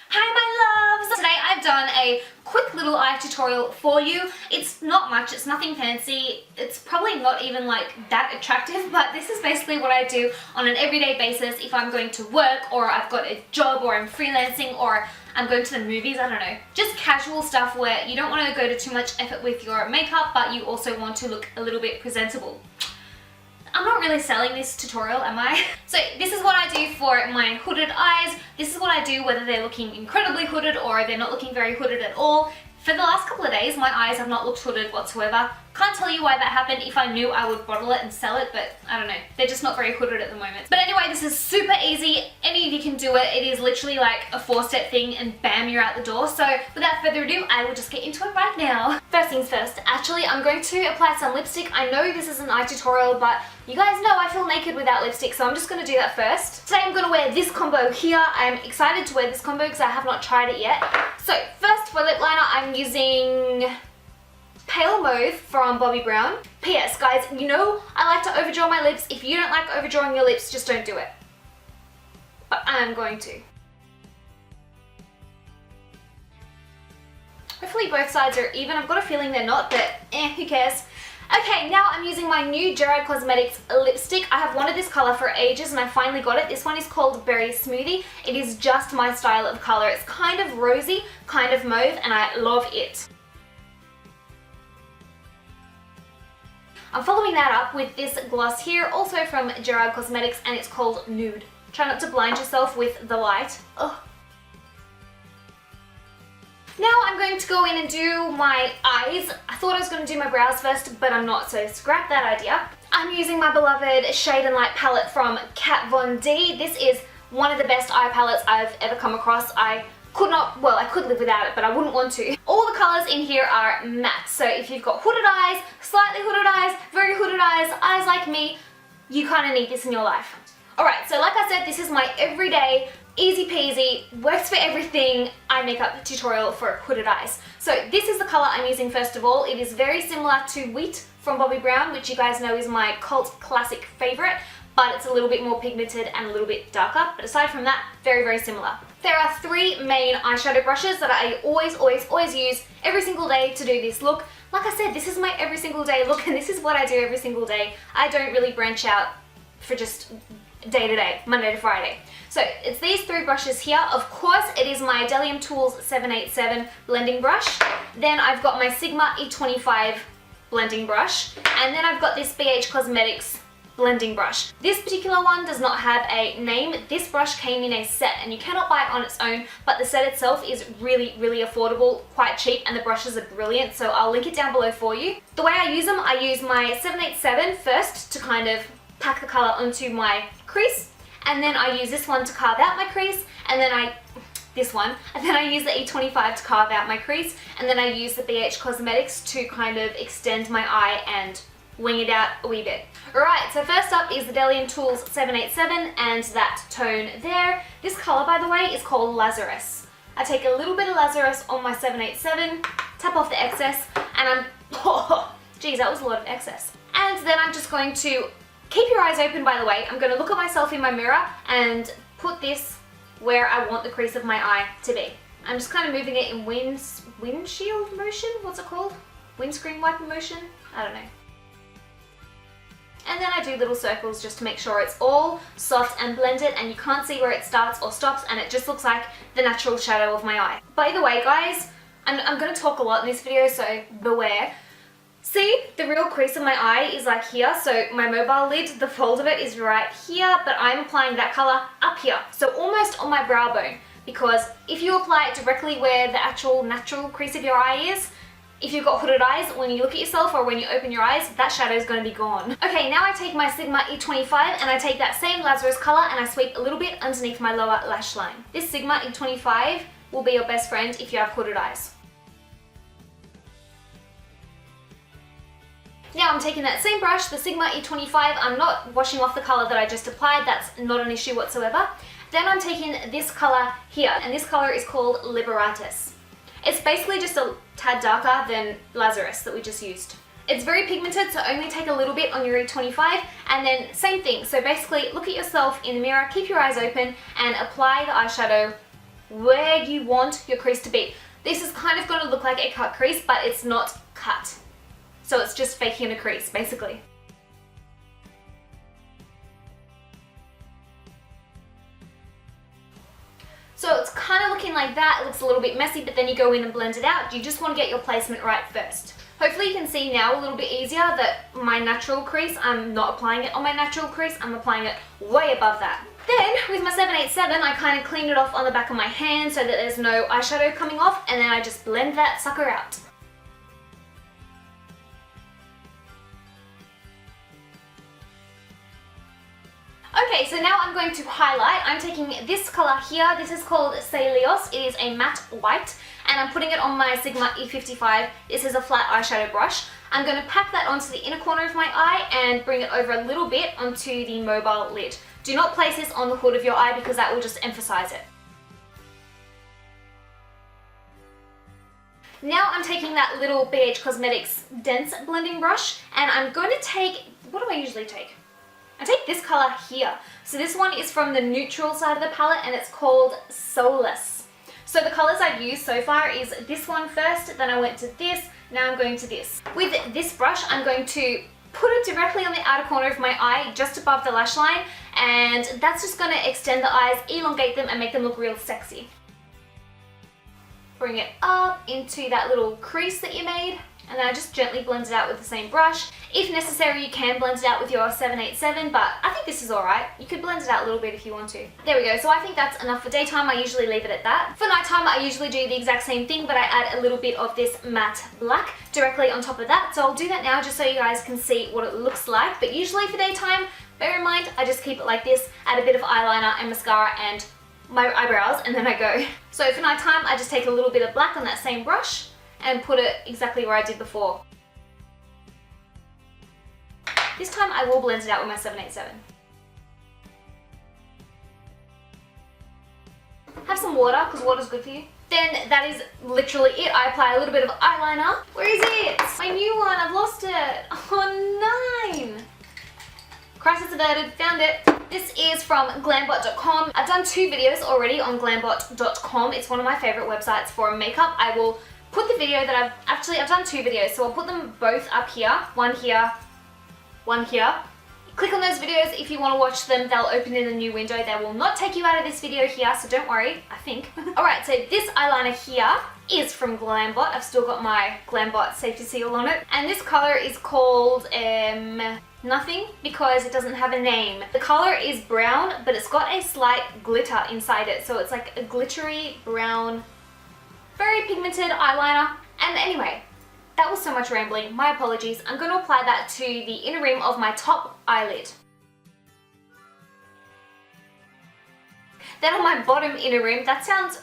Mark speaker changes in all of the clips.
Speaker 1: Hi my loves! Today I've done a quick little eye tutorial for you. It's not much, it's nothing fancy, it's probably not even like that attractive, but this is basically what I do on an everyday basis if I'm going to work or I've got a job or I'm freelancing or I'm going to the movies, I don't know. Just casual stuff where you don't want to go to too much effort with your makeup but you also want to look a little bit presentable. I'm not really selling this tutorial, am I? So this is what I do for my hooded eyes. This is what I do whether they're looking incredibly hooded or they're not looking very hooded at all. For the last couple of days, my eyes have not looked hooded whatsoever. Can't tell you why that happened. If I knew, I would bottle it and sell it, but I don't know. They're just not very hooded at the moment. But anyway, this is super easy. Any of you can do it. It is literally like a 4-step thing and bam, you're out the door. So without further ado, I will just get into it right now. First things first, actually, I'm going to apply some lipstick. I know this is an eye tutorial, but you guys know I feel naked without lipstick, so I'm just going to do that first. Today I'm going to wear this combo here. I'm excited to wear this combo because I have not tried it yet. So first for lip liner, I'm using Pale Mauve from Bobbi Brown. P.S. guys, you know I like to overdraw my lips. If you don't like overdrawing your lips, just don't do it. But I am going to. Hopefully both sides are even. I've got a feeling they're not, but who cares? Okay, now I'm using my new Gerard Cosmetics lipstick. I have wanted this colour for ages and I finally got it. This one is called Berry Smoothie. It is just my style of colour. It's kind of rosy, kind of mauve, and I love it. I'm following that up with this gloss here, also from Gerard Cosmetics, and it's called Nude. Try not to blind yourself with the light. Ugh. Now I'm going to go in and do my eyes. I thought I was going to do my brows first, but I'm not, so scrap that idea. I'm using my beloved Shade and Light palette from Kat Von D. This is one of the best eye palettes I've ever come across. I could live without it, but I wouldn't want to. All the colours in here are matte, so if you've got hooded eyes, slightly hooded eyes, very hooded eyes like me, you kind of need this in your life. Alright, so like I said, this is my everyday, easy peasy, works for everything eye makeup tutorial for hooded eyes. So this is the colour I'm using first of all. It is very similar to Wheat from Bobbi Brown, which you guys know is my cult classic favourite, but it's a little bit more pigmented and a little bit darker. But aside from that, very, very similar. There are 3 main eyeshadow brushes that I always use every single day to do this look. Like I said, this is my every single day look and this is what I do every single day. I don't really branch out for just day to day, Monday to Friday. So it's these 3 brushes here. Of course, it is my Delium Tools 787 blending brush. Then I've got my Sigma E25 blending brush. And then I've got this BH Cosmetics blending brush. This particular one does not have a name. This brush came in a set and you cannot buy it on its own, but the set itself is really, really affordable, quite cheap, and the brushes are brilliant, so I'll link it down below for you. The way I use them, I use my 787 first to kind of pack the colour onto my crease, and then I use this one to carve out my crease, and then I use the E25 to carve out my crease, and then I use the BH Cosmetics to kind of extend my eye and wing it out a wee bit. Alright, so first up is the Delium Tools 787 and that tone there. This colour, by the way, is called Lazarus. I take a little bit of Lazarus on my 787, tap off the excess, and I'm... Oh, geez, that was a lot of excess. And then I'm just going to keep your eyes open, by the way. I'm going to look at myself in my mirror and put this where I want the crease of my eye to be. I'm just kind of moving it in windshield motion? What's it called? Windscreen wiper motion? I don't know. And then I do little circles just to make sure it's all soft and blended and you can't see where it starts or stops and it just looks like the natural shadow of my eye. By the way guys, I'm going to talk a lot in this video, so beware. See, the real crease of my eye is like here, so my mobile lid, the fold of it is right here, but I'm applying that colour up here, so almost on my brow bone, because if you apply it directly where the actual natural crease of your eye is, if you've got hooded eyes, when you look at yourself or when you open your eyes, that shadow is going to be gone. Okay, now I take my Sigma E25 and I take that same Lazarus colour and I sweep a little bit underneath my lower lash line. This Sigma E25 will be your best friend if you have hooded eyes. Now I'm taking that same brush, the Sigma E25, I'm not washing off the colour that I just applied, that's not an issue whatsoever. Then I'm taking this colour here, and this colour is called Liberatus. It's basically just a tad darker than Lazarus that we just used. It's very pigmented, so only take a little bit on your E25, and then same thing. So basically, look at yourself in the mirror, keep your eyes open, and apply the eyeshadow where you want your crease to be. This is kind of going to look like a cut crease, but it's not cut. So it's just faking a crease, basically. So it's kind of looking like that. It looks a little bit messy, but then you go in and blend it out. You just want to get your placement right first. Hopefully you can see now a little bit easier that my natural crease, I'm not applying it on my natural crease, I'm applying it way above that. Then with my 787, I kind of cleaned it off on the back of my hand so that there's no eyeshadow coming off, and then I just blend that sucker out. Okay, so now I'm going to highlight. I'm taking this color here. This is called Celios. It is a matte white, and I'm putting it on my Sigma E55. This is a flat eyeshadow brush. I'm going to pack that onto the inner corner of my eye and bring it over a little bit onto the mobile lid. Do not place this on the hood of your eye because that will just emphasize it. Now I'm taking that little BH Cosmetics dense blending brush, and I'm going to take, what do I usually take? I take this color here. So this one is from the neutral side of the palette, and it's called Solace. So the colors I've used so far is this one first, then I went to this, now I'm going to this. With this brush, I'm going to put it directly on the outer corner of my eye, just above the lash line, and that's just going to extend the eyes, elongate them, and make them look real sexy. Bring it up into that little crease that you made, and then I just gently blend it out with the same brush. If necessary, you can blend it out with your 787, but I think this is alright. You could blend it out a little bit if you want to. There we go, so I think that's enough for daytime. I usually leave it at that. For nighttime, I usually do the exact same thing, but I add a little bit of this matte black directly on top of that. So I'll do that now just so you guys can see what it looks like. But usually for daytime, bear in mind, I just keep it like this, add a bit of eyeliner and mascara and my eyebrows, and then I go. So for nighttime, I just take a little bit of black on that same brush and put it exactly where I did before. This time I will blend it out with my 787. Have some water, because water's good for you. Then that is literally it. I apply a little bit of eyeliner. Where is it? My new one, I've lost it. Oh, 9. Crisis averted, found it. This is from glambot.com. I've done 2 videos already on glambot.com. It's one of my favorite websites for makeup. I will put the video that I've done 2 videos, so I'll put them both up here. One here, one here. Click on those videos if you want to watch them. They'll open in a new window. They will not take you out of this video here, so don't worry, I think. Alright, so this eyeliner here is from Glambot. I've still got my Glambot safety seal on it. And this color is called nothing, because it doesn't have a name. The color is brown, but it's got a slight glitter inside it. So it's like a glittery brown, very pigmented eyeliner. And anyway, that was so much rambling, my apologies. I'm going to apply that to the inner rim of my top eyelid. Then on my bottom inner rim, that sounds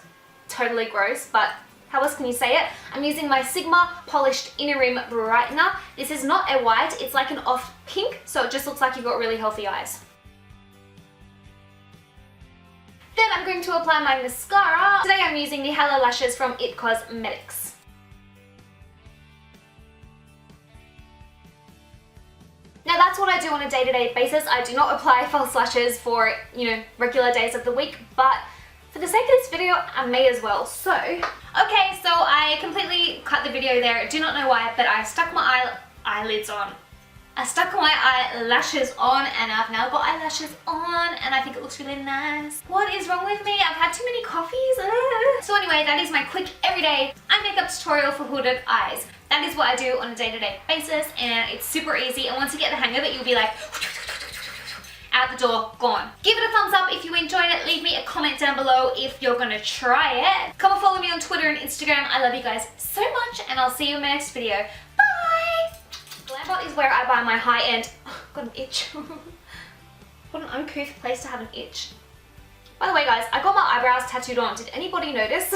Speaker 1: totally gross, but how else can you say it? I'm using my Sigma Polished Inner Rim Brightener. This is not a white, it's like an off pink, so it just looks like you've got really healthy eyes. Then I'm going to apply my mascara. Today I'm using the Hello Lashes from IT Cosmetics. Now that's what I do on a day-to-day basis. I do not apply false lashes for, regular days of the week, but for the sake of this video, I may as well. So, okay, so I completely cut the video there. Do not know why, but I stuck my eyelids on. I stuck my eyelashes on, and I've now got eyelashes on, and I think it looks really nice. What is wrong with me? I've had too many coffees. So anyway, that is my quick everyday eye makeup tutorial for hooded eyes. That is what I do on a day-to-day basis, and it's super easy. And once you get the hang of it, you'll be like, out the door, gone. Give it a thumbs up if you enjoyed it. Leave me a comment down below if you're gonna try it. Come and follow me on Twitter and Instagram. I love you guys so much, and I'll see you in my next video. Bye! Glambot is where I buy my high-end... Oh, got an itch. What an uncouth place to have an itch. By the way guys, I got my eyebrows tattooed on. Did anybody notice?